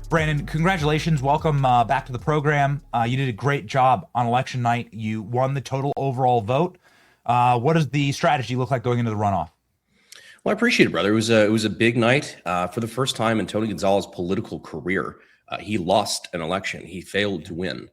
Brandon, congratulations. Welcome back to the program. You did a great job on election night. You won the total overall vote. What does the strategy look like going into the runoff? Well, I appreciate it, brother. It was a big night for the first time in Tony Gonzalez's political career. He lost an election. He failed to win.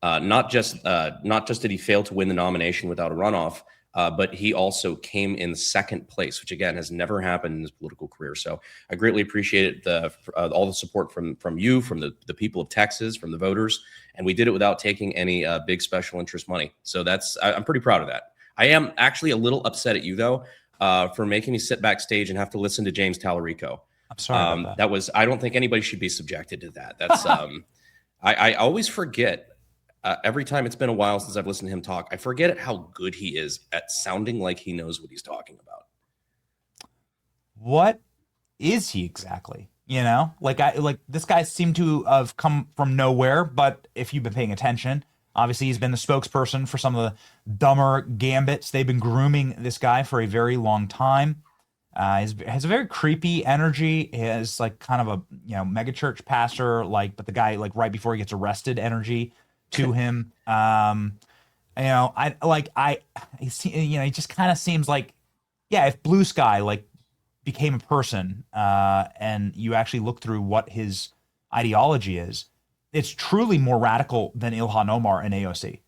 Not just did he fail to win the nomination without a runoff, but he also came in second place, which again has never happened in his political career. So I greatly appreciate all the support from you, from the people of Texas, from the voters, and we did it without taking any big special interest money. So I'm pretty proud of that. I am actually a little upset at you though. For making me sit backstage and have to listen to James Tallarico. I'm sorry about that. I don't think anybody should be subjected to that. I always forget, every time it's been a while since I've listened to him talk, I forget how good he is at sounding like he knows what he's talking about. What is he exactly? Like this guy seemed to have come from nowhere, but if you've been paying attention, obviously, he's been the spokesperson for some of the dumber gambits. They've been grooming this guy for a very long time. He has a very creepy energy. He has like kind of a megachurch pastor, but the guy like right before he gets arrested energy to him. He just kind of seems like, if Blue Sky became a person, and you actually look through what his ideology is, it's truly more radical than Ilhan Omar and AOC.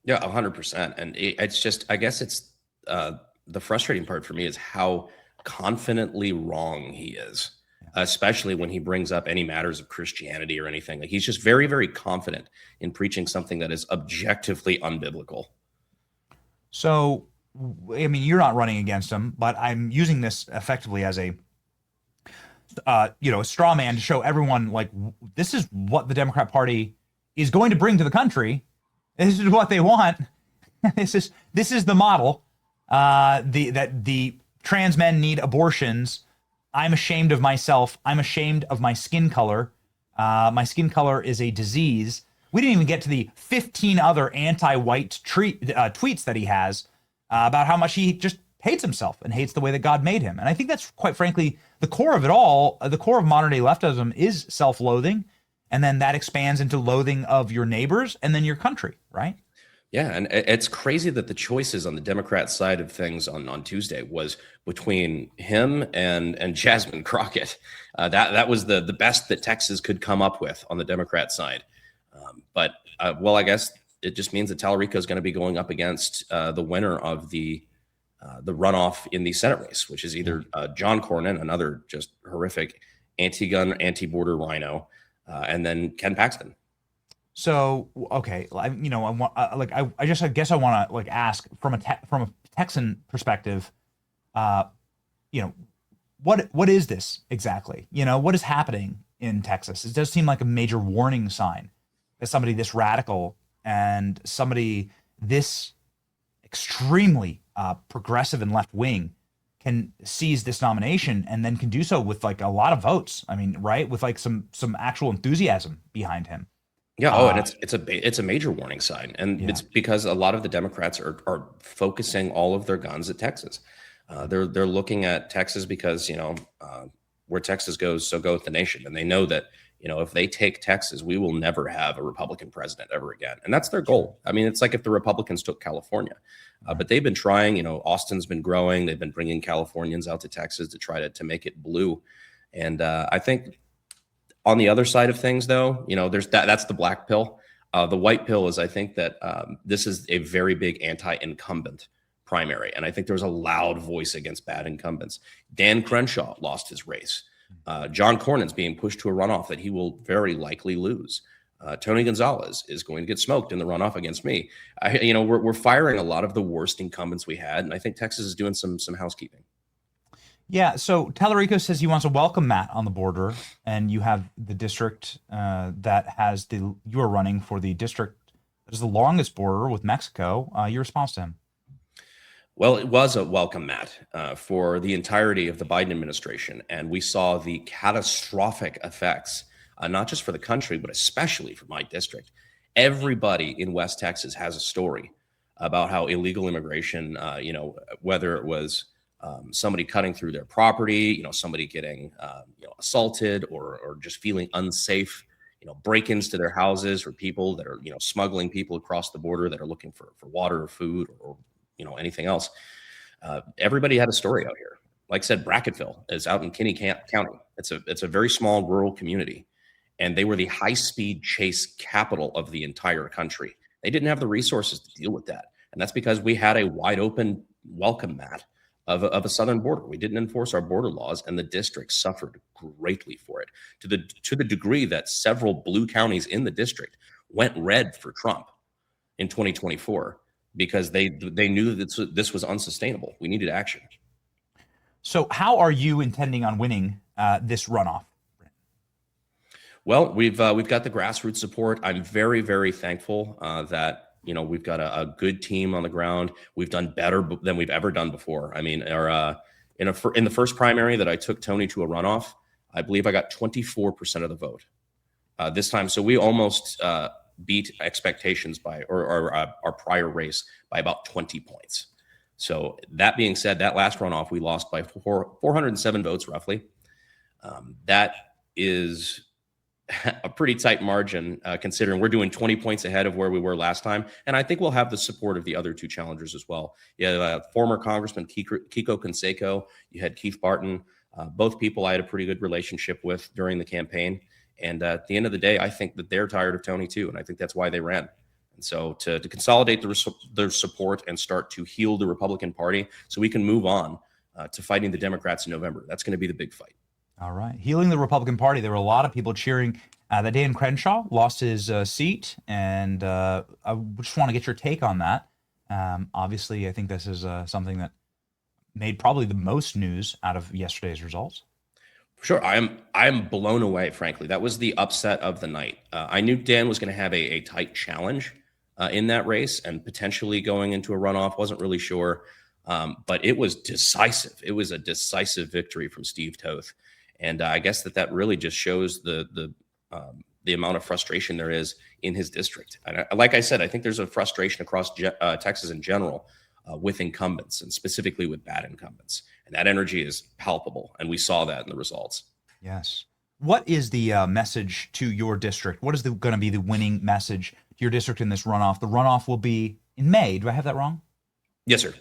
Yeah, 100%. And it's just, I guess it's the frustrating part for me is how confidently wrong he is, especially when he brings up any matters of Christianity or anything. Like he's just very, very confident in preaching something that is objectively unbiblical. So, I mean, you're not running against him, but I'm using this effectively as a straw man to show everyone this is what the Democrat Party is going to bring to the country. This is what they want. This is the model. The trans men need abortions. I'm ashamed of myself. I'm ashamed of my skin color. My skin color is a disease. We didn't even get to the 15 other anti-white tweets that he has about how much he just hates himself and hates the way that God made him. And I think that's quite frankly the core of it all. The core of modern day leftism is self-loathing. And then that expands into loathing of your neighbors and then your country, right? Yeah, and it's crazy that the choices on the Democrat side of things on Tuesday was between him and Jasmine Crockett. That was the best that Texas could come up with on the Democrat side. But I guess it just means that Tallarico is going to be going up against the winner of the runoff in the Senate race, which is either John Cornyn, another just horrific anti-gun, anti-border rhino, and then Ken Paxton. So, okay, I want I guess I want to ask from a Texan perspective, what is this exactly? What is happening in Texas? It does seem like a major warning sign that somebody this radical and somebody this extremely progressive and left wing can seize this nomination and then can do so with a lot of votes. I mean, right, with some actual enthusiasm behind him. Yeah. And it's a major warning sign, and it's because a lot of the Democrats are focusing all of their guns at Texas. They're looking at Texas because where Texas goes, so goeth the nation, and they know that if they take Texas, we will never have a Republican president ever again, and that's their goal. I mean, it's like if the Republicans took California, but they've been trying. Austin's been growing; they've been bringing Californians out to Texas to try to make it blue, and I think. On the other side of things, though, there's that's the black pill. The white pill is, I think that this is a very big anti-incumbent primary. And I think there's a loud voice against bad incumbents. Dan Crenshaw lost his race. John Cornyn's being pushed to a runoff that he will very likely lose. Tony Gonzalez is going to get smoked in the runoff against me. We're firing a lot of the worst incumbents we had. And I think Texas is doing some housekeeping. Yeah, so Tallarico says he wants to welcome Matt on the border, and you have the district that has you are running for the district that is the longest border with Mexico. Your response to him? Well, it was a welcome mat for the entirety of the Biden administration, and we saw the catastrophic effects, not just for the country, but especially for my district. Everybody in West Texas has a story about how illegal immigration, whether it was somebody cutting through their property, somebody getting assaulted or just feeling unsafe, break-ins to their houses, or people that are smuggling people across the border that are looking for water or food or anything else. Everybody had a story out here. Like I said, Bracketville is out in Kinney County. It's a very small rural community, and they were the high-speed chase capital of the entire country. They didn't have the resources to deal with that, and that's because we had a wide open welcome mat of a southern border. We didn't enforce our border laws, and the district suffered greatly for it, to the degree that several blue counties in the district went red for Trump in 2024 because they knew that this was unsustainable. We needed action. So how are you intending on winning this runoff? Well, we've got the grassroots support. I'm very, very thankful that we've got a good team on the ground. We've done better than we've ever done before. I mean, in the first primary that I took Tony to a runoff, I believe I got 24% of the vote this time. So we almost beat expectations by our prior race by about 20 points. So that being said, that last runoff we lost by 407 votes roughly. That is a pretty tight margin considering we're doing 20 points ahead of where we were last time. And I think we'll have the support of the other two challengers as well. Former Congressman Kiko Conseco, you had Keith Barton, both people I had a pretty good relationship with during the campaign. And at the end of the day, I think that they're tired of Tony too. And I think that's why they ran. And so to consolidate their support and start to heal the Republican Party so we can move on to fighting the Democrats in November, that's going to be the big fight. All right. Healing the Republican Party. There were a lot of people cheering that Dan Crenshaw lost his seat. And I just want to get your take on that. Obviously, I think this is something that made probably the most news out of yesterday's results. Sure. I'm blown away, frankly. That was the upset of the night. I knew Dan was going to have a tight challenge in that race and potentially going into a runoff. Wasn't really sure. But it was decisive. It was a decisive victory from Steve Toth. And I guess that really just shows the amount of frustration there is in his district. And like I said, I think there's a frustration across Texas in general with incumbents, and specifically with bad incumbents. And that energy is palpable, and we saw that in the results. Yes. What is the message to your district? What is going to be the winning message to your district in this runoff? The runoff will be in May. Do I have that wrong? Yes, sir.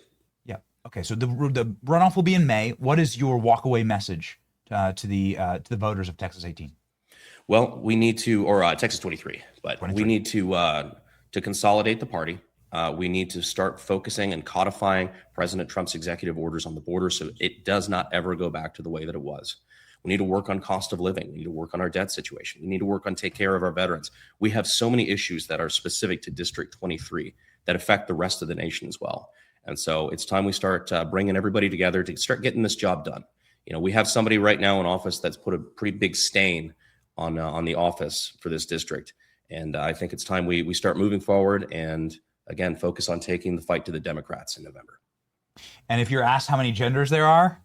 Yeah. Okay. So the runoff will be in May. What is your walkaway message to the voters of Texas 18? Well, we need to, or Texas 23, but 23. We need to consolidate the party. We need to start focusing and codifying President Trump's executive orders on the border so it does not ever go back to the way that it was. We need to work on cost of living. We need to work on our debt situation. We need to work on take care of our veterans. We have so many issues that are specific to District 23 that affect the rest of the nation as well. And so it's time we start bringing everybody together to start getting this job done. We have somebody right now in office that's put a pretty big stain on the office for this district. And I think it's time we start moving forward and, again, focus on taking the fight to the Democrats in November. And if you're asked how many genders there are,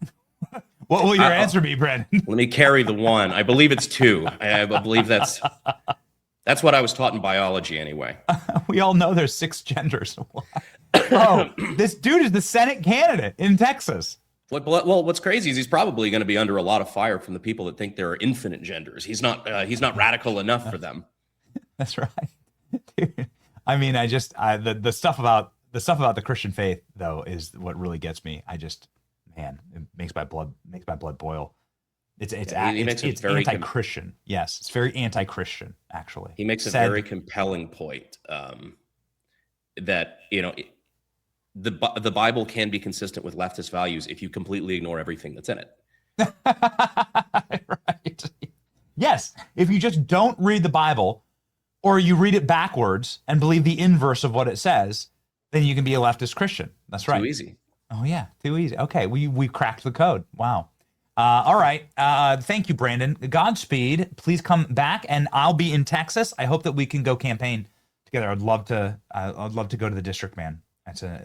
what will your answer be, Brandon? Let me carry the one. I believe it's two. I believe that's what I was taught in biology anyway. We all know there's 6 genders. Oh, this dude is the Senate candidate in Texas. What's crazy is he's probably going to be under a lot of fire from the people that think there are infinite genders. He's not radical enough for them. That's right. Dude. I mean, the stuff about the Christian faith though is what really gets me. Man, it makes my blood boil. It's anti-Christian. Yes, it's very anti-Christian actually. He makes a very compelling point that the Bible can be consistent with leftist values if you completely ignore everything that's in it. Right. Yes, if you just don't read the Bible, or you read it backwards and believe the inverse of what it says, then you can be a leftist Christian. That's right. Too easy. Oh yeah, too easy. Okay, we cracked the code. Wow. All right. Thank you, Brandon. Godspeed. Please come back, and I'll be in Texas. I hope that we can go campaign together. I'd love to go to the district, man.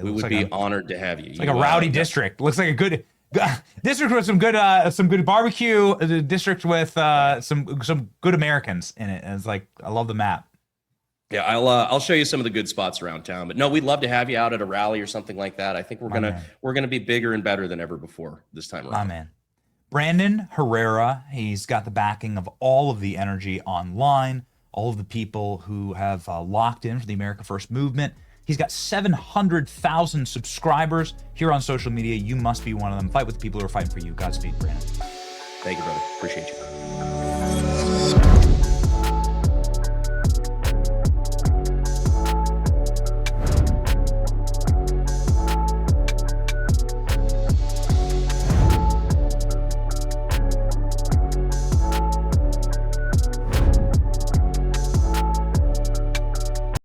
We would be honored to have you. It's like a rowdy district. Looks like a good district with some good barbecue. A district with some good Americans in it. And it's like, I love the map. Yeah, I'll show you some of the good spots around town. But no, we'd love to have you out at a rally or something like that. I think we're gonna be bigger and better than ever before this time around. My man. Brandon Herrera, he's got the backing of all of the energy online, all of the people who have locked in for the America First movement. He's got 700,000 subscribers here on social media. You must be one of them. Fight with the people who are fighting for you. Godspeed, Brandon. Thank you, brother. Appreciate you.